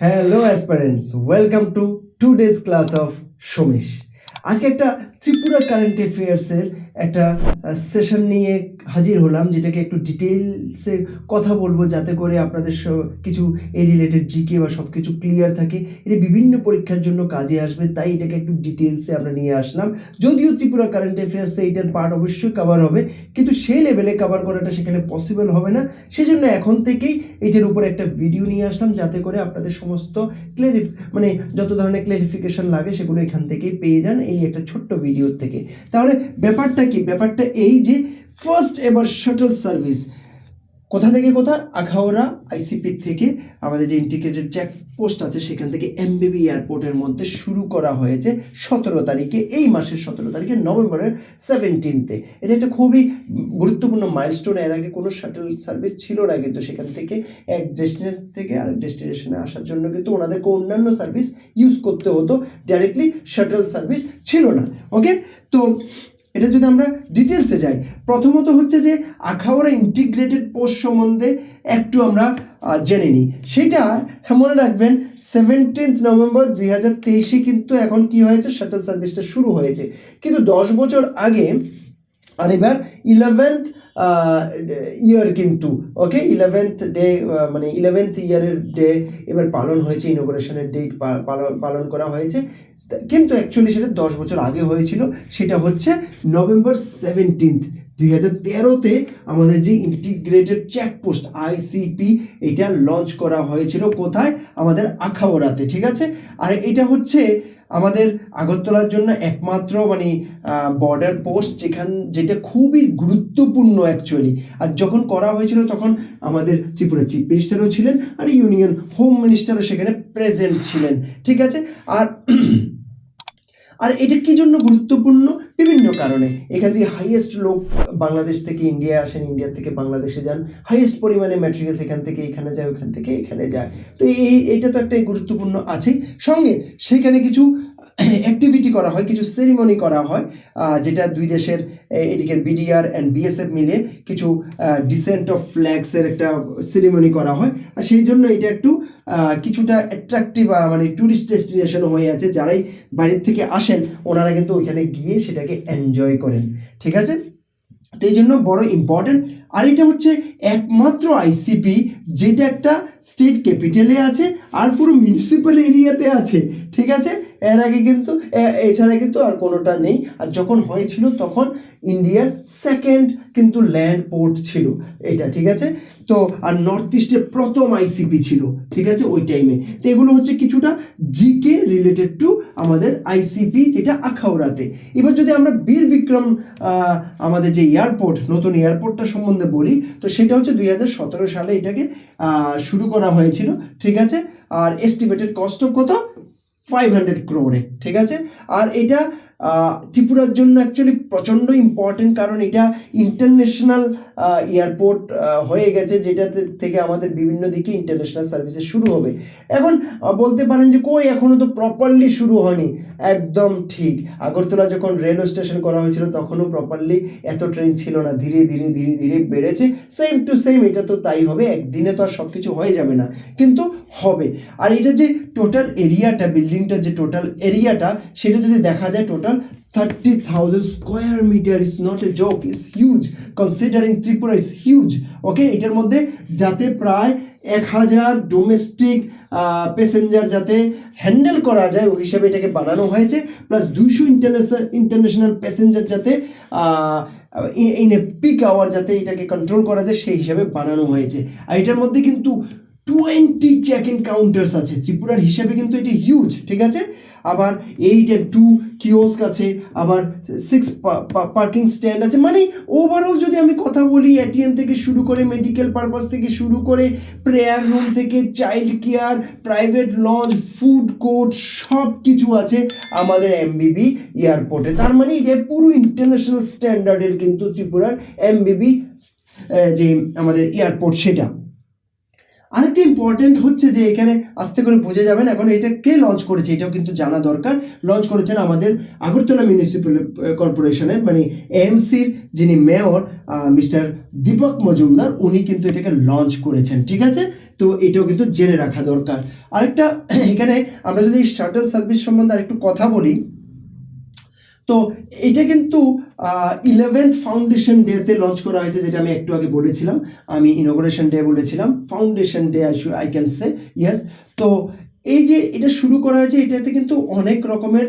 Hello aspirants, welcome to today's class of Shomish. আজকে একটা Tripura current অ্যাফেয়ার্সের একটা সেশন নিয়ে হাজির হলাম, যেটাকে একটু ডিটেলসে কথা বলবো যাতে করে আপনাদের কিছু এই রিলেটেড জিকে বা সব কিছু ক্লিয়ার থাকে। এটা বিভিন্ন পরীক্ষার জন্য কাজে আসবে, তাই এটাকে একটু ডিটেলসে আমরা নিয়ে আসলাম। যদিও ত্রিপুরা কারেন্ট অ্যাফেয়ার্সে এইটার পার্ট অবশ্যই কভার হবে, কিন্তু সেই লেভেলে কভার করাটা সেখানে পসিবল হবে না। সেজন্য এখন থেকেই এটার উপর একটা ভিডিও নিয়ে আসলাম, যাতে করে আপনাদের সমস্ত যত ধরনের ক্লারিফিকেশন লাগে সেগুলো এখান থেকেই পেয়ে যান এই একটা ছোট্ট ভিডিও থেকে। তাহলে ব্যাপারটা কি? ব্যাপারটা এই যে ফার্স্ট এবার শাটল সার্ভিস কোথা থেকে কোথা? আখাউড়া আইসিপি থেকে আমাদের যে ইন্টিগ্রেটেড চেকপোস্ট আছে সেখান থেকে এমবিবি এয়ারপোর্টের মধ্যে শুরু করা হয়েছে 17 তারিখে, এই মাসের 17 তারিখে, নভেম্বরের 17th। এটা একটা খুবই গুরুত্বপূর্ণ মাইলস্টোন। এর আগে কোনো শাটল সার্ভিস ছিল না, কিন্তু সেখান থেকে এক ডেস্টিনেশন থেকে আরেক ডেস্টিনেশনে আসার জন্য কিন্তু ওনাদেরকে অন্যান্য সার্ভিস ইউজ করতে হতো, ডাইরেক্টলি শাটল সার্ভিস ছিল না। ওকে, তো এটা যদি আমরা ডিটেলসে যাই, প্রথমত হচ্ছে যে আখাউড়া ইন্টিগ্রেটেড পোস্ট সম্বন্ধে একটু আমরা জেনে নিই। সেটা মনে রাখবেন 17 নভেম্বর 2023 কিন্তু এখন কি হয়েছে, শাটল সার্ভিসটা শুরু হয়েছে। কিন্তু 10 বছর আগে, আর এবার 11th ইয়ার কিন্তু, ওকে, 11th ডে 11th ইয়ারের ডে এবার পালন হয়েছে, ইনোগ্রেশনের ডেট পালন করা হয়েছে। কিন্তু অ্যাকচুয়ালি সেটা 10 বছর আগে হয়েছিল। সেটা হচ্ছে নভেম্বর 17, 2013-তে আমাদের যে ইন্টিগ্রেটেড চেকপোস্ট আইসিপি, এটা লঞ্চ করা হয়েছিল কোথায়? আমাদের আখাউড়াতে, ঠিক আছে। আর এটা হচ্ছে আমাদের আগরতলার জন্য একমাত্র বর্ডার পোস্ট যেটা খুবই গুরুত্বপূর্ণ অ্যাকচুয়ালি। আর যখন করা হয়েছিল তখন আমাদের ত্রিপুরা চিফ মিনিস্টারও ছিলেন, আর ইউনিয়ন হোম মিনিস্টারও সেখানে প্রেজেন্ট ছিলেন, ঠিক আছে। আর এটা কি জন্য গুরুত্বপূর্ণ? বিভিন্ন কারণে। এখান থেকে হাইয়েস্ট লোক বাংলাদেশ থেকে ইন্ডিয়ায় আসেন, ইন্ডিয়া থেকে বাংলাদেশে যান, হাইয়েস্ট পরিমাণে ম্যাটেরিয়ালস এখান থেকে এখানে যায়, ওখান থেকে এখানে যায়। তো এইটা তো একটা গুরুত্বপূর্ণ আছেই। সঙ্গে সেখানে কিছু অ্যাক্টিভিটি করা হয়, কিছু সেরিমনি করা হয়, যেটা দুই দেশের এদিকের বিডিআর অ্যান্ড বিএসএফ মিলে কিছু ডিসেন্ট অফ ফ্ল্যাগসের একটা সেরিমনি করা হয়। আর সেই জন্য এটা একটু কিছুটা অ্যাট্রাকটিভ ট্যুরিস্ট ডেস্টিনেশন হয়ে আছে। যারাই বাইরের থেকে আসেন ওনারা কিন্তু ওইখানে গিয়ে সেটাকে এনজয় করেন, ঠিক আছে। তো এই জন্য বড় ইম্পর্টেন্ট। আর এটা হচ্ছে একমাত্র আইসিপি যেটা একটা স্টেট ক্যাপিটালে আছে আর পুরো মিউনিসিপ্যাল এরিয়াতে আছে, ঠিক আছে। এর আগে কিন্তু এছাড়া কিন্তু আর কোনোটা নেই। আর যখন হয়েছিল তখন ইন্ডিয়ার সেকেন্ড কিন্তু ল্যান্ড পোর্ট ছিল এটা, ঠিক আছে। তো আর নর্থ ইস্টের প্রথম আইসিপি ছিল, ঠিক আছে, ওই টাইমে। তো এগুলো হচ্ছে কিছুটা জিকে রিলেটেড টু আমাদের আইসিপি, যেটা আখাউড়াতে। এবার যদি আমরা বীর বিক্রম আমাদের যে এয়ারপোর্ট, নতুন এয়ারপোর্টটা সম্বন্ধে বলি, তো সেটা হচ্ছে 2017 সালে এটাকে শুরু করা হয়েছিল, ঠিক আছে। আর এস্টিমেটেড কস্ট অফ কত? 500 crore, ঠিক আছে। আর এটা ত্রিপুরার জন্য অ্যাকচুয়ালি প্রচণ্ড ইম্পর্টেন্ট, কারণ এটা ইন্টারন্যাশনাল এয়ারপোর্ট হয়ে গেছে, যেটা থেকে আমাদের বিভিন্ন দিকে ইন্টারন্যাশনাল সার্ভিসেস শুরু হবে। এখন বলতে পারেন যে কই, এখনও তো প্রপারলি শুরু হয়নি। একদম ঠিক। আগরতলা যখন রেলওয়ে স্টেশন করা হয়েছিল তখনও প্রপারলি এত ট্রেন ছিল না, ধীরে ধীরে ধীরে ধীরে বেড়েছে। সেম টু সেম এটা তো তাই হবে, একদিনে তো আর সব কিছু হয়ে যাবে না, কিন্তু হবে। আর এটা যে টোটাল এরিয়াটা, বিল্ডিংটার যে টোটাল এরিয়াটা, সেটা যদি দেখা যায়, total 30,000 square meter is not a joke, it's huge considering Tripura is huge, okay। এটার মধ্যে যাতে প্রায় 1000 ডোমেস্টিক প্যাসেঞ্জার যাতে হ্যান্ডেল করা যায় ওই হিসাবে এটাকে বানানো হয়েছে, প্লাস 200 ইন্টারন্যাশনাল প্যাসেঞ্জার যাতে ইন এ পিক আওয়ার যাতে এটাকে কন্ট্রোল করা যায় সেই হিসাবে বানানো হয়েছে। আর এটার মধ্যে কিন্তু 20 চেক ইন কাউন্টার্স আছে, ত্রিপুরার হিসাবে কিন্তু এটি হিউজ, ঠিক আছে। আবার 8 and 2 কিওস্ক আছে, আবার 6 পার্কিং স্ট্যান্ড আছে। ওভারঅল যদি আমি কথা বলি, এটিএম থেকে শুরু করে, মেডিকেল পারপাস থেকে শুরু করে, প্রেয়ার রুম থেকে child care, private launch, food court, সব কিছু আছে আমাদের এমবিবি এয়ারপোর্টে। তার এটা পুরো ইন্টারন্যাশনাল স্ট্যান্ডার্ডের কিন্তু ত্রিপুরার এমবিবি যে আমাদের এয়ারপোর্ট সেটা। আরেকটা ইম্পর্টেন্ট হচ্ছে যে এখানে আস্তে করে বুঝে যাবেন, এখন এটা কে লঞ্চ করেছে এটাও কিন্তু জানা দরকার। লঞ্চ করেছেন আমাদের আগরতলা মিউনিসিপ্যাল কর্পোরেশনের মানে এএমসির যিনি মেয়র মিস্টার দীপক মজুমদার, উনি কিন্তু এটাকে লঞ্চ করেছেন, ঠিক আছে? তো এটাও কিন্তু জেনে রাখা দরকার। আরেকটা এখানে আমরা যদি শাটল সার্ভিস সম্বন্ধে আরেকটু কথা বলি, তো এটা কিন্তু 11th ফাউন্ডেশন ডেতে লঞ্চ করা হয়েছে, যেটা আমি একটু আগে বলেছিলাম। আমি ইনঅগ্রেশন ডে বলেছিলাম, foundation day I can say, yes. তো এই যে এটা শুরু করা হয়েছে, এটাতে কিন্তু অনেক রকমের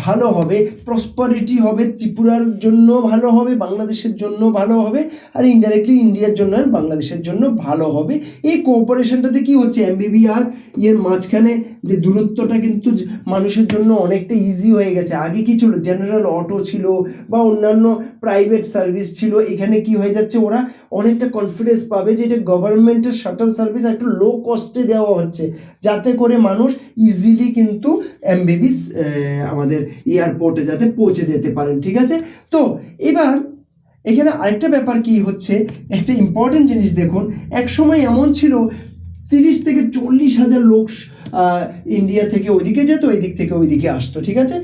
ভালো হবে, প্রসপারিটি হবে, ত্রিপুরার জন্য ভালো হবে, বাংলাদেশের জন্য ভালো হবে, আর ইনডাইরেক্টলি ইন্ডিয়ার জন্য আর বাংলাদেশের জন্য ভালো হবে। এই কোঅপারেশনটাতে কি হচ্ছে, এমবিবি আর এর মাঝখানে যে দূরত্বটা কিন্তু মানুষের জন্য অনেকটা ইজি হয়ে গেছে। আগে কি ছিল, জেনারেল অটো ছিল বা অন্যান্য প্রাইভেট সার্ভিস ছিল, এখানে কি হয়ে যাচ্ছে, ওরা অনেকটা কনফিডেন্স পাবে যে এটা গভর্নমেন্টের শাটল সার্ভিস একটু লো কস্টে দেওয়া হচ্ছে, যাতে করে মানুষ ইজিলি কিন্তু এমবিবি আমাদের এয়ারপোর্টে যাতে পৌঁছে যেতে পারেন, ঠিক আছে? তো এবার এখানে আরেকটা ব্যাপার কি হচ্ছে, একটা ইম্পর্টেন্ট জিনিস দেখুন, এক সময় এমন ছিল 30 থেকে 40 হাজার লোক ইন্ডিয়া থেকে ওইদিকে যেত, ওই দিক থেকে ওইদিকে আসতো, ঠিক আছে,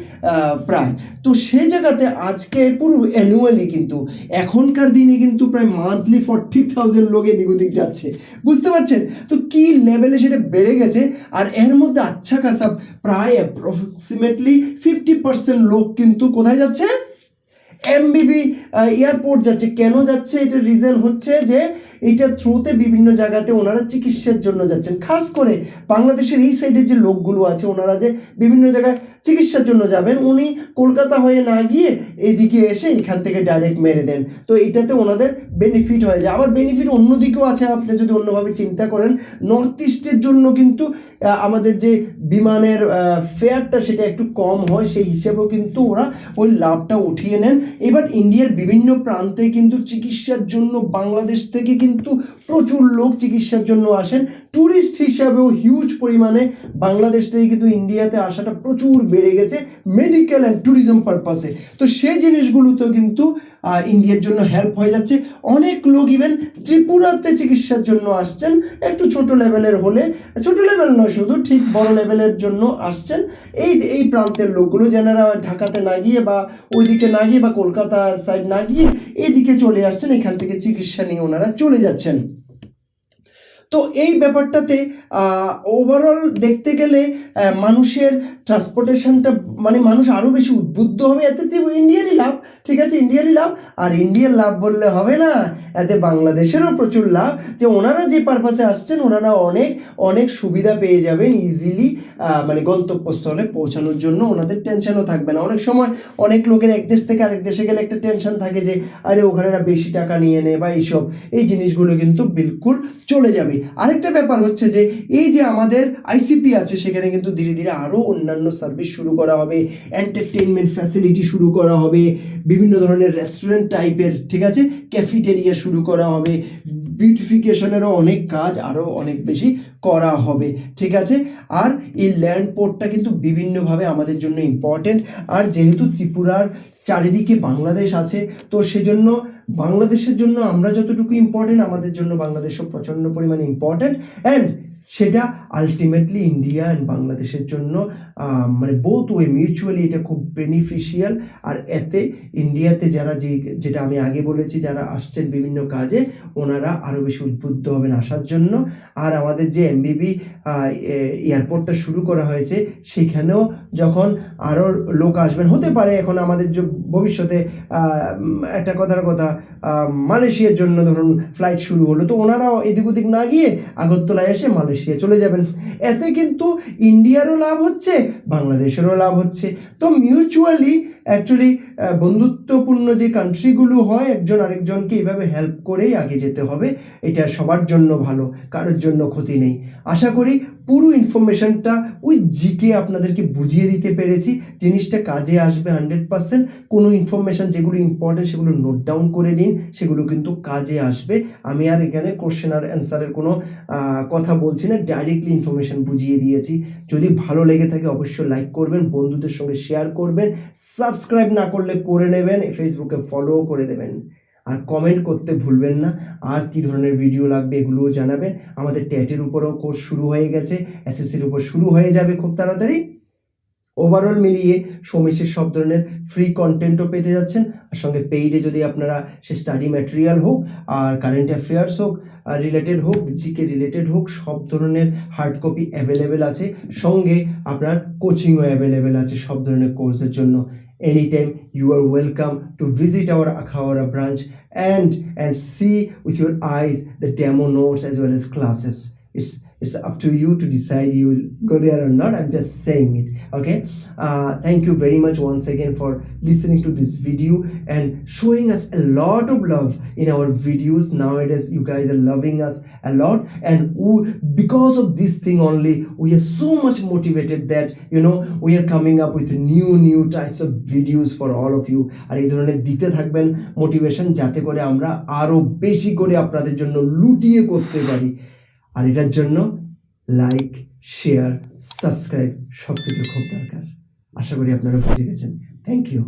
প্রায়। তো সেই জায়গাতে আজকে পুরো অ্যানুয়ালি কিন্তু এখনকার দিনে কিন্তু প্রায় মান্থলি 40,000 লোক এদিক ওদিক যাচ্ছে, বুঝতে পারছেন? তো কি লেভেলে সেটা বেড়ে গেছে। আর এর মধ্যে আচ্ছা খাসা প্রায় অ্যাপ্রক্সিমেটলি 50% লোক কিন্তু কোথায় যাচ্ছে, এমবিবি এয়ারপোর্ট যাচ্ছে। কেন যাচ্ছে, এটার রিজন হচ্ছে যে এটা থ্রুতে বিভিন্ন জায়গাতে ওনারা চিকিৎসার জন্য যাচ্ছেন। খাস করে বাংলাদেশের এই সাইডের যে লোকগুলো আছে, ওনারা যে বিভিন্ন জায়গায় চিকিৎসার জন্য যাবেন, উনি কলকাতা হয়ে না গিয়ে এদিকে এসে এখান থেকে ডাইরেক্ট মেরে দেন। তো এটাতে ওনাদের বেনিফিট হয়ে যায়। আবার বেনিফিট অন্যদিকেও আছে, আপনি যদি অন্যভাবে চিন্তা করেন, নর্থ ইস্টের জন্য কিন্তু আমাদের যে বিমানের ফেয়ারটা সেটা একটু কম হয়, সেই হিসেবেও কিন্তু ওরা ওই লাভটা উঠিয়ে নেন। এবার ইন্ডিয়ার বিভিন্ন প্রান্তে কিন্তু চিকিৎসার জন্য বাংলাদেশ থেকে কিন্তু প্রচুর লোক চিকিৎসার জন্য আসেন। ট্যুরিস্ট হিসাবেও হিউজ পরিমাণে বাংলাদেশ থেকে কিন্তু ইন্ডিয়াতে আসাটা প্রচুর বেড়ে গেছে মেডিকেল অ্যান্ড ট্যুরিজম পারপাসে। তো সেই জিনিসগুলোতেও কিন্তু ইন্ডিয়ার জন্য হেল্প হয়ে যাচ্ছে। অনেক লোক ইভেন ত্রিপুরাতে চিকিৎসার জন্য আসছেন, একটু ছোট লেভেলের হলে, ছোট লেভেল নয় শুধু, ঠিক বড় লেভেলের জন্য আসছেন এই প্রান্তের লোকগুলো, যারা ঢাকাতে না গিয়ে বা ওইদিকে না গিয়ে বা কলকাতার সাইড না গিয়ে এইদিকে চলে আসছেন, এখান থেকে চিকিৎসা নিয়ে ওনারা চলে যাচ্ছেন। তো এই ব্যাপারটাতে ওভারঅল দেখতে গেলে মানুষের ট্রান্সপোর্টেশনটা মানে মানুষ আরও বেশি উদ্বুদ্ধ হবে, এতে ইন্ডিয়ারই লাভ, ঠিক আছে, ইন্ডিয়ারই লাভ। আর ইন্ডিয়ার লাভ বললে হবে না, এতে বাংলাদেশেরও প্রচুর লাভ, যে ওনারা যে পারপাসে আসছেন ওনারা অনেক অনেক সুবিধা পেয়ে যাবেন ইজিলি, মানে গন্তব্যস্থলে পৌঁছানোর জন্য ওনাদের টেনশনও থাকবে না। অনেক সময় অনেক লোকের এক দেশ থেকে আরেক দেশে গেলে একটা টেনশন থাকে যে আরে ওখানে না বেশি টাকা নিয়ে নেয় বা এইসব, এই জিনিসগুলো কিন্তু বিলকুল চলে যাবে। আরেকটা ব্যাপার হচ্ছে যে এই যে আমাদের আইসিপি আছে, সেখানে কিন্তু ধীরে ধীরে আরও অন্যান্য সার্ভিস শুরু করা হবে, এন্টারটেইনমেন্ট ফ্যাসিলিটি শুরু করা হবে, বিভিন্ন ধরনের রেস্টুরেন্ট টাইপের, ঠিক আছে, ক্যাফেটেরিয়া শুরু করা হবে, বিউটিফিকেশনেরও অনেক কাজ আরও অনেক বেশি করা হবে, ঠিক আছে। আর এই ল্যান্ড পোর্টটা কিন্তু বিভিন্নভাবে আমাদের জন্য ইম্পর্টেন্ট। আর যেহেতু ত্রিপুরার চারিদিকে বাংলাদেশ আছে, তো সেজন্য বাংলাদেশের জন্য আমরা যতটুকু ইম্পর্টেন্ট, আমাদের জন্য বাংলাদেশও প্রচণ্ড পরিমাণে ইম্পর্টেন্ট। অ্যান্ড সেটা আলটিমেটলি ইন্ডিয়া অ্যান্ড বাংলাদেশের জন্য মানে বোথ ওয়ে মিউচুয়ালি এটা খুব বেনিফিশিয়াল। আর এতে ইন্ডিয়াতে যারা যেটা আমি আগে বলেছি, যারা আসছেন বিভিন্ন কাজে, ওনারা আরও বেশি উদ্বুদ্ধ হবেন আসার জন্য। আর আমাদের যে এমবিবি এয়ারপোর্টটা শুরু করা হয়েছে, সেখানেও যখন আরও লোক আসবেন, হতে পারে এখন আমাদের যে ভবিষ্যতে একটা কথার কথা মালয়েশিয়ার জন্য ধরুন ফ্লাইট শুরু হলো, তো ওনারাও এদিক ওদিক না গিয়ে আগরতলায় এসে মালয়েশিয়া চলে যাবেন। এতে কিন্তু ইন্ডিয়ারও লাভ হচ্ছে, বাংলাদেশেরও লাভ হচ্ছে। তো মিউচুয়ালি অ্যাকচুয়ালি বন্ধুত্বপূর্ণ যে কান্ট্রিগুলো হয়, একজন আরেকজনকে এইভাবে হেল্প করেই আগে যেতে হবে। এটা সবার জন্য ভালো, কারোর জন্য ক্ষতি নেই। আশা করি পুরো ইনফরমেশনটা ওই জিকে আপনাদেরকে বুঝিয়ে দিতে পেরেছি। জিনিসটা কাজে আসবে 100%। কোনো ইনফরমেশান যেগুলো ইম্পর্টেন্ট সেগুলো নোট ডাউন করে নিন, সেগুলো কিন্তু কাজে আসবে। আমি আর এখানে কোশ্চেন আর অ্যান্সারের কোনো কথা বলছি না, ডাইরেক্টলি ইনফরমেশান বুঝিয়ে দিয়েছি। যদি ভালো লেগে থাকে অবশ্যই লাইক করবেন, বন্ধুদের সঙ্গে শেয়ার করবেন, সাবস্ক্রাইব না করলে করে নেবেন, ফেসবুকে ফলো করে দেবেন। আর কমেন্ট করতে ভুলবেন না, আর কি ধরনের ভিডিও লাগবে এগুলোও জানাবেন। আমাদের টেটের উপরেও কোর্স শুরু হয়ে গেছে, এসএসসির উপর শুরু হয়ে যাবে খুব তাড়াতাড়ি। ওভারঅল মিলিয়ে সৌমিশের সব ধরনের ফ্রি কন্টেন্টও পেতে যাচ্ছেন, আর সঙ্গে পেইডে যদি আপনারা সে স্টাডি ম্যাটেরিয়াল হোক, আর কারেন্ট অ্যাফেয়ার্স হোক, রিলেটেড হোক, জিকে রিলেটেড হোক, সব ধরনের হার্ড কপি অ্যাভেলেবেল আছে। সঙ্গে আপনার কোচিংও অ্যাভেলেবেল আছে সব ধরনের কোর্সের জন্য। Anytime you are welcome to visit our Akhaura branch and see with your eyes the demo notes as well as classes. It's up to you to decide you will go there or not. I'm just saying it. Okay. Thank you very much once again for listening to this video and showing us a lot of love in our videos. Nowadays you guys are loving us a lot, and because of this thing only we are so much motivated that we are coming up with new types of videos for all of you. আর এই ধরনের দিতে থাকবেন motivation, যাতে করে আমরা আরো বেশি করে আপনাদের জন্য লুটিয়ে করতে পারি। আর এটার জন্য লাইক, শেয়ার, সাবস্ক্রাইব সব কিছু খুব দরকার। আশা করি আপনারা বুঝে গেছেন। Thank you.